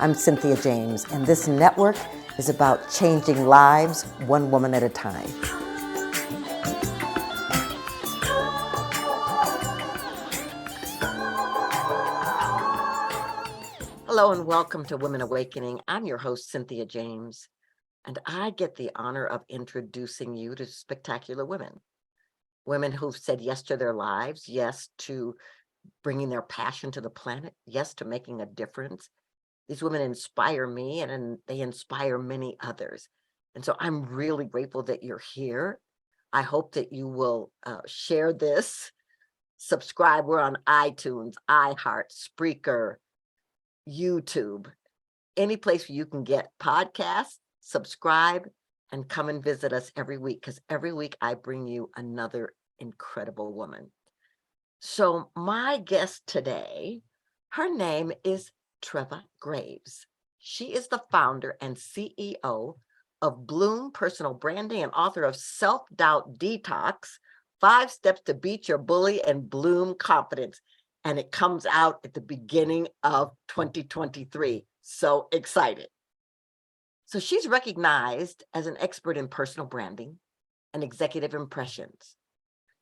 I'm Cynthia James, and this network is about changing lives one woman at a time. Hello and welcome to Women Awakening. I'm your host, Cynthia James, and I get the honor of introducing you to spectacular women. Women who've said yes to their lives, yes to bringing their passion to the planet, yes to making a difference. These women inspire me and they inspire many others. And so I'm really grateful that you're here. I hope that you will share this, subscribe. We're on iTunes, iHeart, Spreaker, YouTube, any place where you can get podcasts, subscribe, and come and visit us every week, because every week I bring you another incredible woman. So my guest today, her name is Treva Graves. She is the founder and CEO of Bloom Personal Branding and author of Self-Doubt Detox, 5 Steps to Beat Your Bully and Bloom Confidence. And it comes out at the beginning of 2023. So excited. So she's recognized as an expert in personal branding and executive impressions.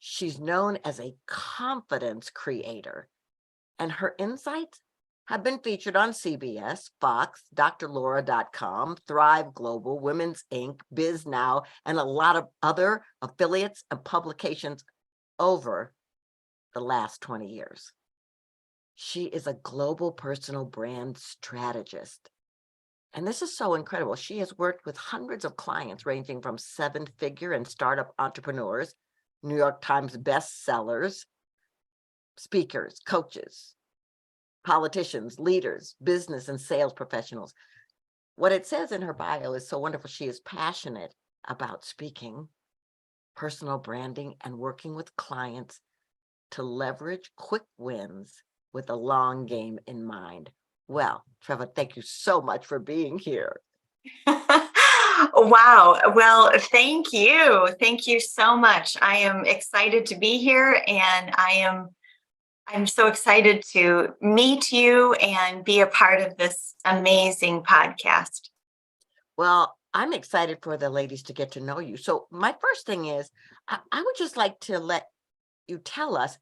She's known as a confidence creator, and her insights have been featured on CBS, Fox, drlaura.com, Thrive Global, Women's Inc., Biz Now, and a lot of other affiliates and publications over the last 20 years. She is a global personal brand strategist. And this is so incredible. She has worked with hundreds of clients ranging from 7-figure and startup entrepreneurs, New York Times bestsellers, speakers, coaches, politicians, leaders, business and sales professionals. What it says in her bio is so wonderful. She is passionate about speaking, personal branding, and working with clients to leverage quick wins with a long game in mind. Well, Treva, thank you so much for being here. Wow. Well, thank you. Thank you so much. I am excited to be here, and I'm so excited to meet you and be a part of this amazing podcast. Well, I'm excited for the ladies to get to know you. So my first thing is, I would just like to let you tell us,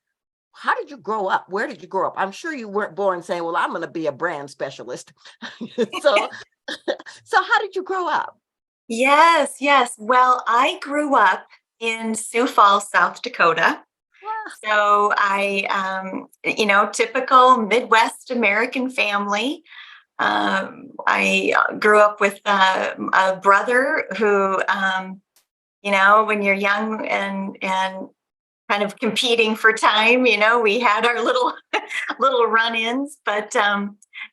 how did you grow up? Where did you grow up? I'm sure you weren't born saying, well, I'm going to be a brand specialist. So how did you grow up? Yes. Well, I grew up in Sioux Falls, South Dakota. So I, typical Midwest American family. I grew up with a brother who, when you're young and kind of competing for time, we had our little run-ins, but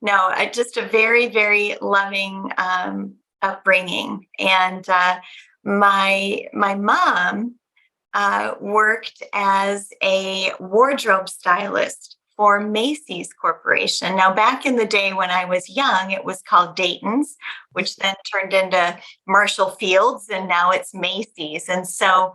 no, just a very, very loving upbringing. And my mom worked as a wardrobe stylist for Macy's Corporation. Now, back in the day when I was young, it was called Dayton's, which then turned into Marshall Field's, and now it's Macy's. And so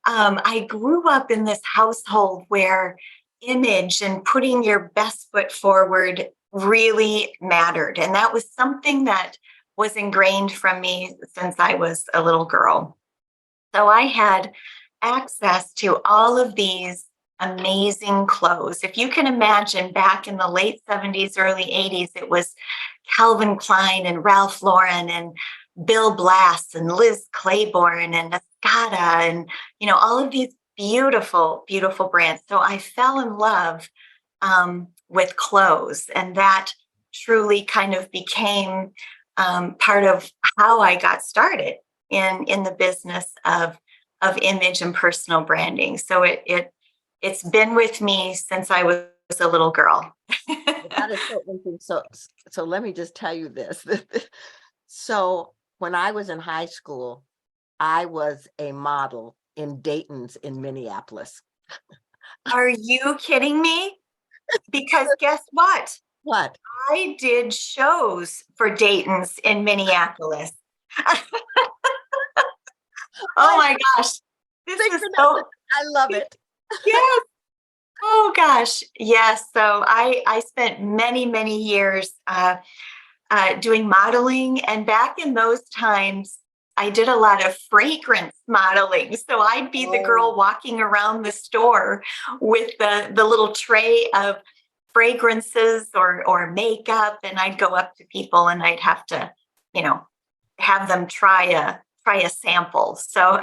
I grew up in this household where image and putting your best foot forward really mattered. And that was something that was ingrained from me since I was a little girl. So I had access to all of these amazing clothes. If you can imagine, back in the late 70s, early 80s, it was Calvin Klein and Ralph Lauren and Bill Blass and Liz Claiborne and Escada and, all of these beautiful, beautiful brands. So I fell in love with clothes, and that truly kind of became part of how I got started in the business of image and personal branding. So it's been with me since I was a little girl. That is so interesting. So let me just tell you this. So when I was in high school, I was a model in Dayton's in Minneapolis. Are you kidding me? Because guess what? What? I did shows for Dayton's in Minneapolis. Oh my gosh. This is so, I love it. Yes. Oh gosh. Yes. So I spent many, many years doing modeling. And back in those times, I did a lot of fragrance modeling. So I'd be the girl walking around the store with the little tray of fragrances or makeup, and I'd go up to people and I'd have to, you know, have them try a sample. So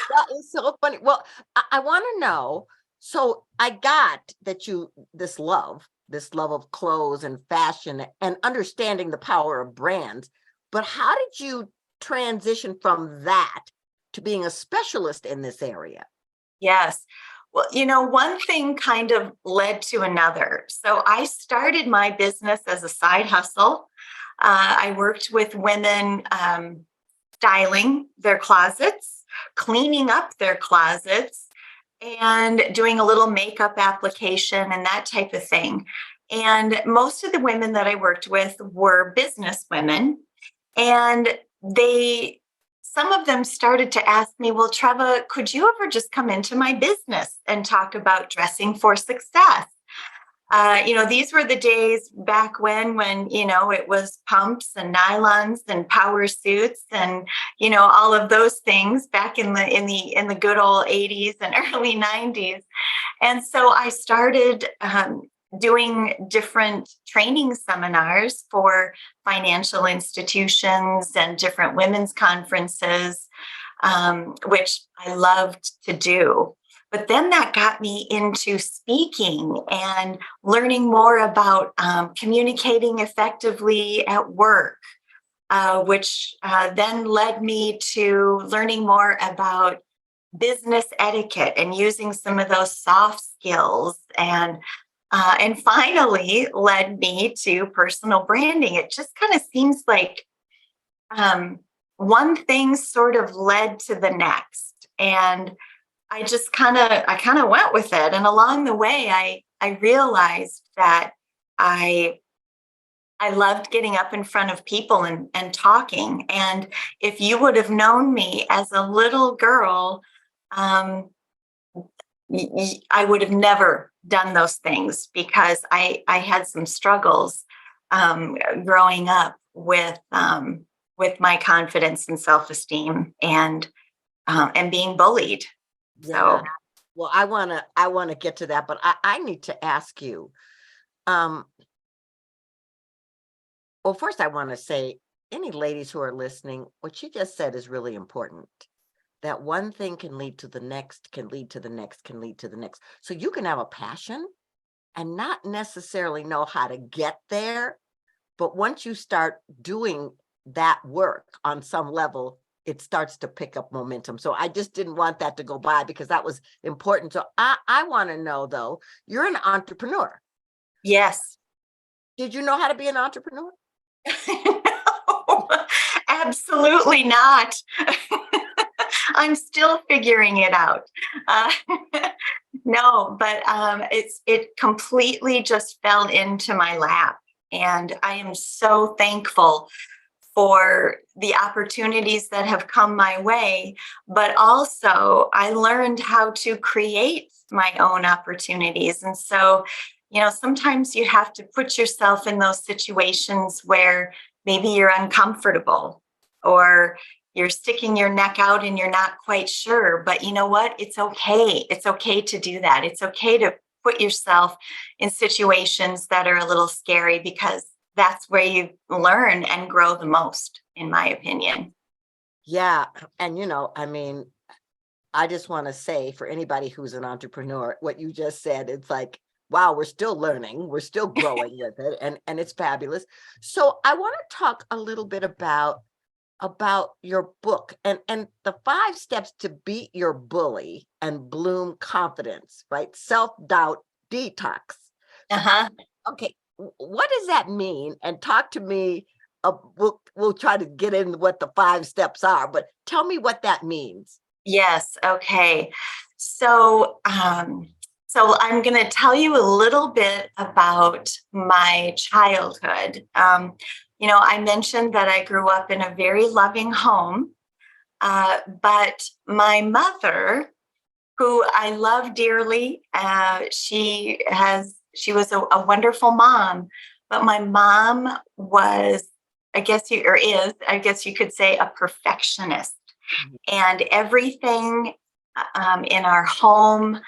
That is so funny. Well, I want to know. So I got that this love of clothes and fashion and understanding the power of brands. But how did you transition from that to being a specialist in this area? yes. Well, one thing kind of led to another. So I started my business as a side hustle. I worked with women styling their closets, cleaning up their closets, and doing a little makeup application and that type of thing. And most of the women that I worked with were business women. And some of them started to ask me, well, Treva, could you ever just come into my business and talk about dressing for success? These were the days back when it was pumps and nylons and power suits and all of those things back in the good old 80s and early 90s. And so I started doing different training seminars for financial institutions and different women's conferences, which I loved to do. But then that got me into speaking and learning more about communicating effectively at work, which then led me to learning more about business etiquette and using some of those soft skills, and finally led me to personal branding. It just kind of seems like one thing sort of led to the next, and I kind of went with it. And along the way, I realized that I loved getting up in front of people and talking. And if you would have known me as a little girl, I would have never done those things because I had some struggles growing up with my confidence and self-esteem and being bullied. Yeah. So Well, I want to get to that, but I need to ask you. Well, first I want to say, any ladies who are listening, what she just said is really important. That one thing can lead to the next, can lead to the next, can lead to the next. So you can have a passion and not necessarily know how to get there, but once you start doing that work on some level, it starts to pick up momentum. So I just didn't want that to go by because that was important. So I want to know, though, you're an entrepreneur. yes. Did you know how to be an entrepreneur? No, absolutely not. I'm still figuring it out. Uh, no, but it completely just fell into my lap. And I am so thankful for the opportunities that have come my way. But also, I learned how to create my own opportunities. And so, sometimes you have to put yourself in those situations where maybe you're uncomfortable or you're sticking your neck out and you're not quite sure. But you know what? It's okay. It's okay to do that. It's okay to put yourself in situations that are a little scary because that's where you learn and grow the most, in my opinion. Yeah. And, I just want to say for anybody who's an entrepreneur, what you just said, it's like, wow, we're still learning, we're still growing with it, and it's fabulous. So I want to talk a little bit about your book and the 5 steps to beat your bully and bloom confidence, right? Self-doubt detox. So, Uh-huh. okay, what does that mean? And talk to me. We'll try to get in what the 5 steps are, but tell me what that means. Yes. Okay. So, so I'm going to tell you a little bit about my childhood. I mentioned that I grew up in a very loving home, but my mother, who I love dearly, she was a wonderful mom, but my mom was, I guess you could say, a perfectionist. Mhm. And everything in our home,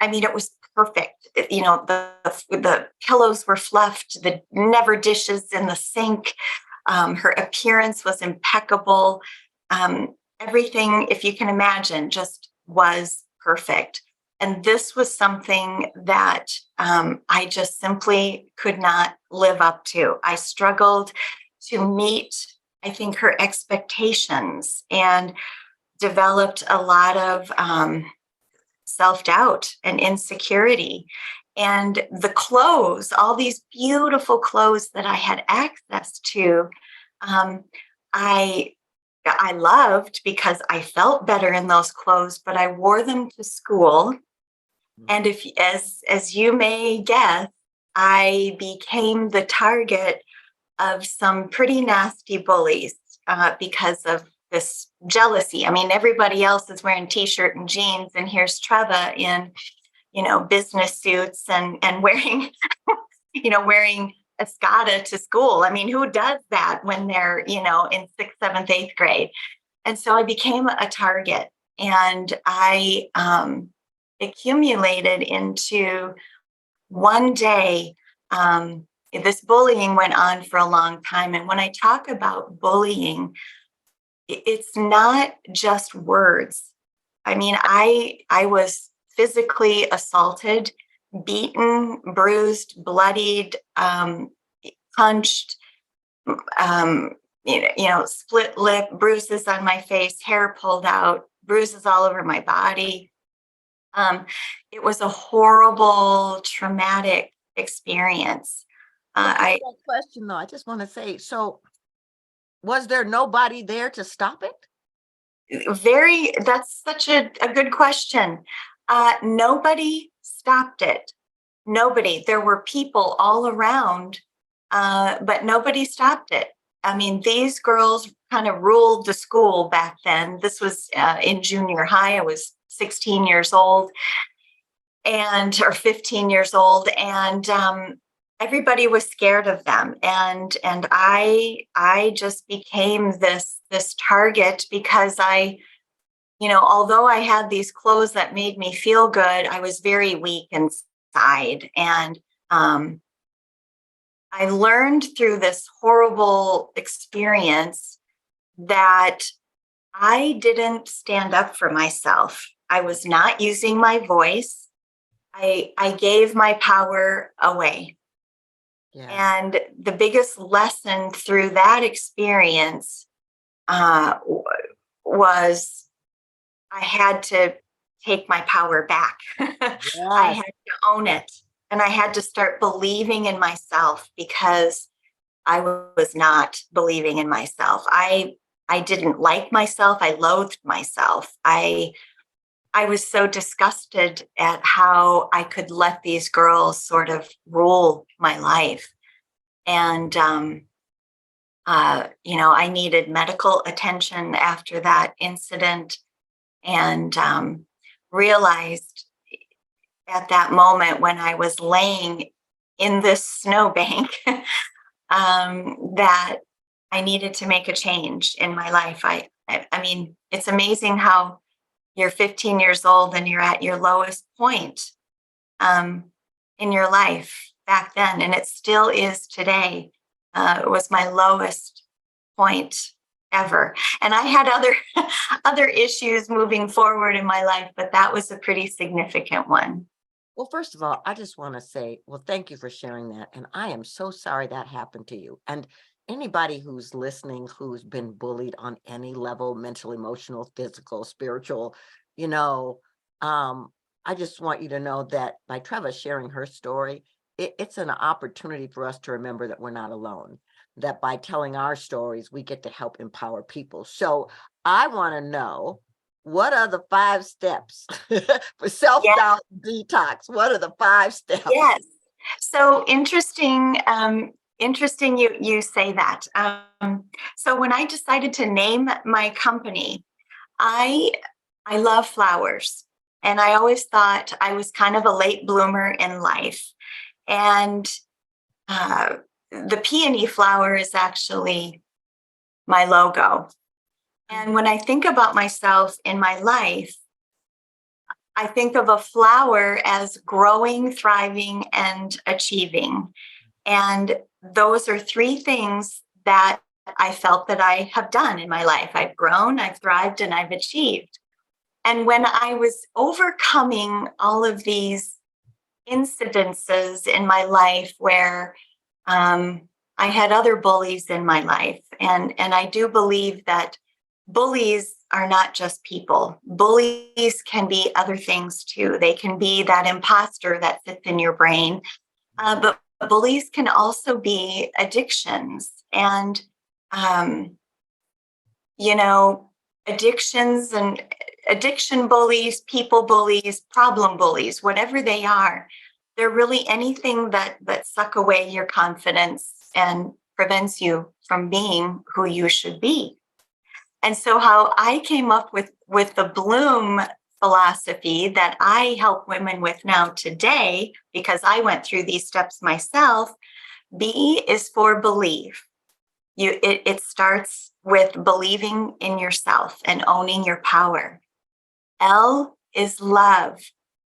I mean, it was perfect. The pillows were fluffed, the never dishes in the sink. Her appearance was impeccable. Everything, if you can imagine, just was perfect. And this was something that I just simply could not live up to. I struggled to meet, I think, her expectations, and developed a lot of self doubt and insecurity. And the clothes, all these beautiful clothes that I had access to, um, I I loved because I felt better in those clothes, but I wore them to school. And if, as you may guess, I became the target of some pretty nasty bullies because of this jealousy. I mean, everybody else is wearing t-shirt and jeans, and here's Treva in, business suits and wearing, wearing a Escada to school. I mean, who does that when they're, in sixth, seventh, eighth grade? And so I became a target, and I accumulated into one day. This bullying went on for a long time. And when I talk about bullying, it's not just words. I mean, I was physically assaulted, beaten, bruised, bloodied, punched, um, split lip, bruises on my face, hair pulled out, bruises all over my body. Um, it was a horrible, traumatic experience. I That question though, I just want to say, so was there nobody there to stop it? That's such a good question. Nobody stopped it. Nobody. There were people all around, but nobody stopped it. I mean, these girls kind of ruled the school back then. This was in junior high. I was 16 years old, or 15 years old, and everybody was scared of them. And I just became this target because although I had these clothes that made me feel good, I was very weak inside. And I learned through this horrible experience that I didn't stand up for myself. I was not using my voice. I gave my power away. Yeah. And the biggest lesson through that experience was I had to take my power back. I Yes. had to own it. And I had to start believing in myself, because I was not believing in myself. I didn't like myself. I loathed myself. I was so disgusted at how I could let these girls sort of rule my life. And I needed medical attention after that incident, and realized at that moment, when I was laying in this snowbank, that I needed to make a change in my life. I mean, it's amazing how you're 15 years old and you're at your lowest point um, in your life back then, and it still is today. It was my lowest point ever, and I had other other issues moving forward in my life, but that was a pretty significant one. Well, first of all, I just want to say, well, thank you for sharing that. And I am so sorry that happened to you. And anybody who's listening who's been bullied on any level, mental, emotional, physical, spiritual, you know, um, I just want you to know that by Treva sharing her story, it's an opportunity for us to remember that we're not alone, that by telling our stories, we get to help empower people. So I want to know, what are the 5 steps for Yes, self-doubt detox? What are the 5 steps? yes. So interesting. Interesting. You say that. So when I decided to name my company, I I love flowers, and I always thought I was kind of a late bloomer in life. And the peony flower is actually my logo. And when I think about myself in my life, I think of a flower as growing, thriving, and achieving. And those are three things that I felt that I have done in my life. I've grown, I've thrived, and I've achieved. And when I was overcoming all of these incidences in my life where I had other bullies in my life, and I do believe that bullies are not just people. Bullies can be other things too. They can be that imposter that sits in your brain, but bullies can also be addictions and you know, addictions and addiction bullies, people bullies, problem bullies, whatever they are. They're really anything that suck away your confidence and prevents you from being who you should be. And so how I came up with the Bloom philosophy that I help women with now today, because I went through these steps myself. B is for believe. It starts with believing in yourself and owning your power. L is love,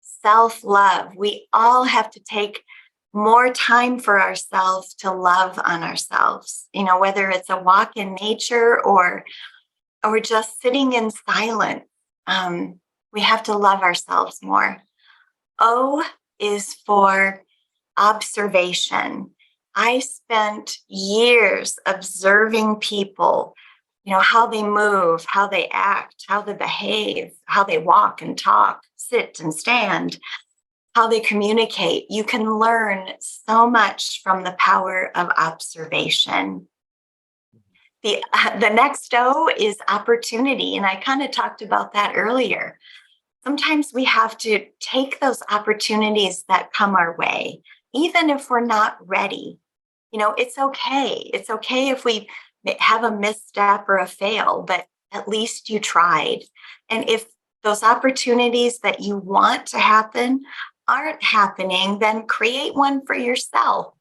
self-love. We all have to take more time for ourselves to love on ourselves. You know, whether it's a walk in nature or just sitting in silence. We have to love ourselves more. O is for observation. I spent years observing people, you know, how they move, how they act, how they behave, how they walk and talk, sit and stand, how they communicate. You can learn so much from the power of observation. The next O is opportunity, and I kind of talked about that earlier. Sometimes we have to take those opportunities that come our way, even if we're not ready. You know, it's okay. It's okay if we have a misstep or a fail, but at least you tried. And if those opportunities that you want to happen aren't happening, then create one for yourself.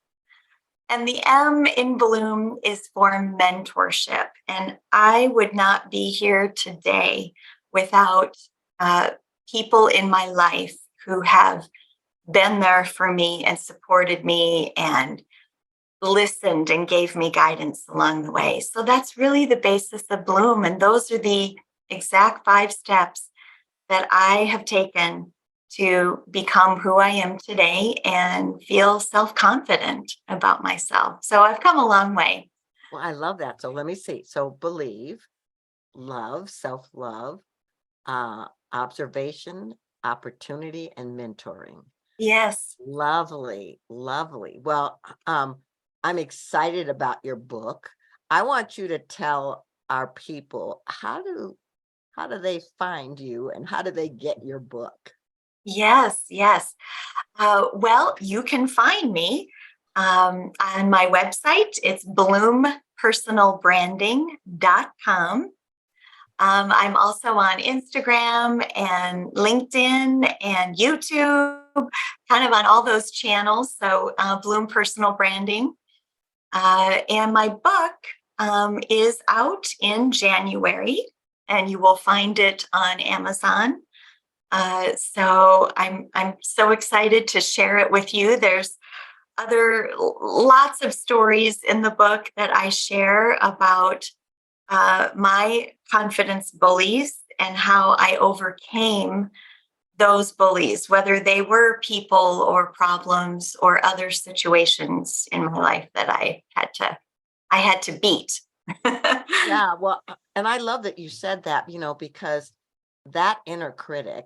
And the M in Bloom is for mentorship. And I would not be here today without people in my life who have been there for me and supported me and listened and gave me guidance along the way. So that's really the basis of Bloom. And those are the exact 5 steps that I have taken to become who I am today and feel self-confident about myself. So I've come a long way. Well, I love that. So let me see. So believe, love, self-love, observation, opportunity, and mentoring. Yes. Lovely, lovely. Well, I'm excited about your book. I want you to tell our people, how do they find you and how do they get your book? Yes, yes. Well, you can find me on my website. It's bloompersonalbranding.com. I'm also on Instagram and LinkedIn and YouTube, kind of on all those channels. So Bloom Personal Branding. And my book is out in January, and you will find it on Amazon. So I'm so excited to share it with you. There's lots of stories in the book that I share about my confidence bullies and how I overcame those bullies, whether they were people or problems or other situations in my life that I had to beat. Yeah, well, and I love that you said that, because that inner critic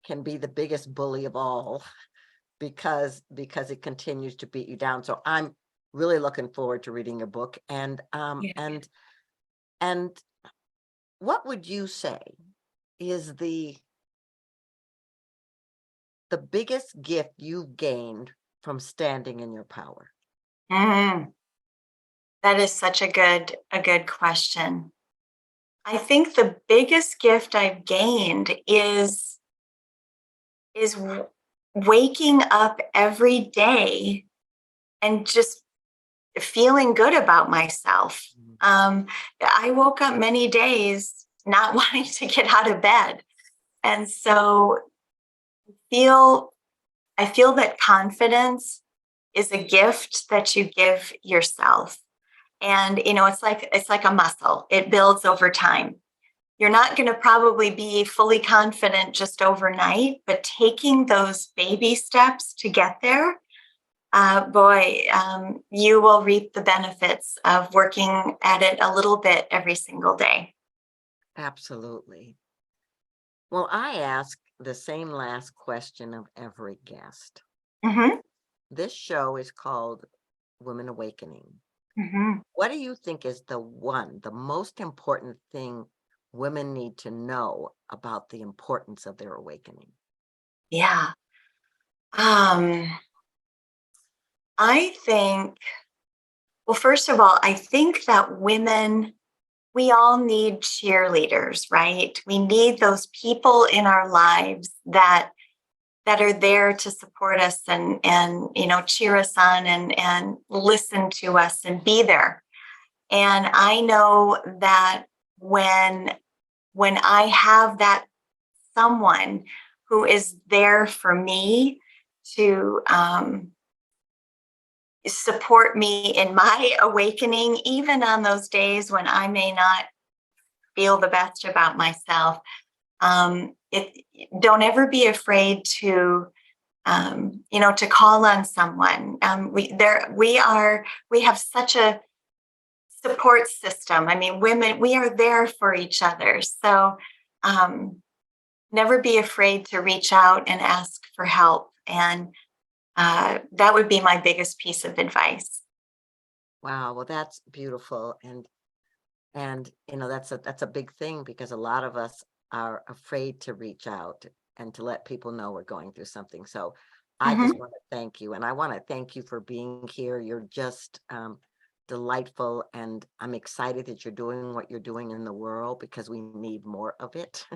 can be the biggest bully of all because it continues to beat you down. So I'm really looking forward to reading your book. And Yeah. and what would you say is the biggest gift you've gained from standing in your power? Mm, that is such a good question. I think the biggest gift I've gained is waking up every day and just feeling good about myself. Mhm. I woke up many days not wanting to get out of bed. And so feel I feel that confidence is a gift that you give yourself. And it's like a muscle. It builds over time. You're not going to probably be fully confident just overnight, but taking those baby steps to get there, boy, you will reap the benefits of working at it a little bit every single day. Absolutely. Well, I ask the same last question of every guest. Hmm. This show is called Women Awakening. Hmm. What do you think is the most important thing women need to know about the importance of their awakening? Yeah. Um, I think, well, first of all, I think that we all need cheerleaders, right? We need those people in our lives that are there to support us and cheer us on and listen to us and be there. And I know that when when I have that someone who is there for me to support me in my awakening, even on those days when I may not feel the best about myself. It Don't ever be afraid to call on someone. We have such a support system. I mean, women, we are there for each other. So um, never be afraid to reach out and ask for help. And that would be my biggest piece of advice. Wow, well, that's beautiful. And that's a big thing because a lot of us are afraid to reach out and to let people know we're going through something. So I just Mhm. want to thank you. And I want to thank you for being here. You're just delightful. And I'm excited that you're doing what you're doing in the world because we need more of it.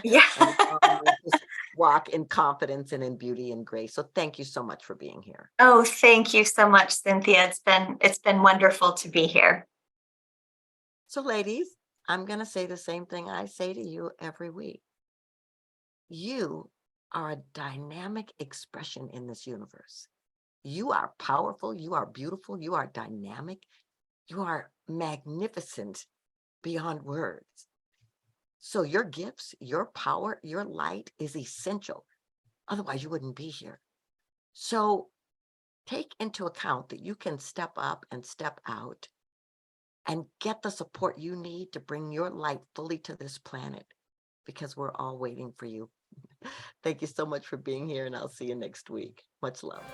Yeah. And we all need to walk in confidence and in beauty and grace. So thank you so much for being here. Oh, thank you so much, Cynthia. It's been wonderful to be here. So, ladies, I'm going to say the same thing I say to you every week. You are a dynamic expression in this universe. You are powerful. You are beautiful. You are dynamic. You are magnificent beyond words. So, your gifts, your power, your light is essential. Otherwise, you wouldn't be here. So, take into account that you can step up and step out and get the support you need to bring your light fully to this planet because we're all waiting for you. Thank you so much for being here, and I'll see you next week. Much love.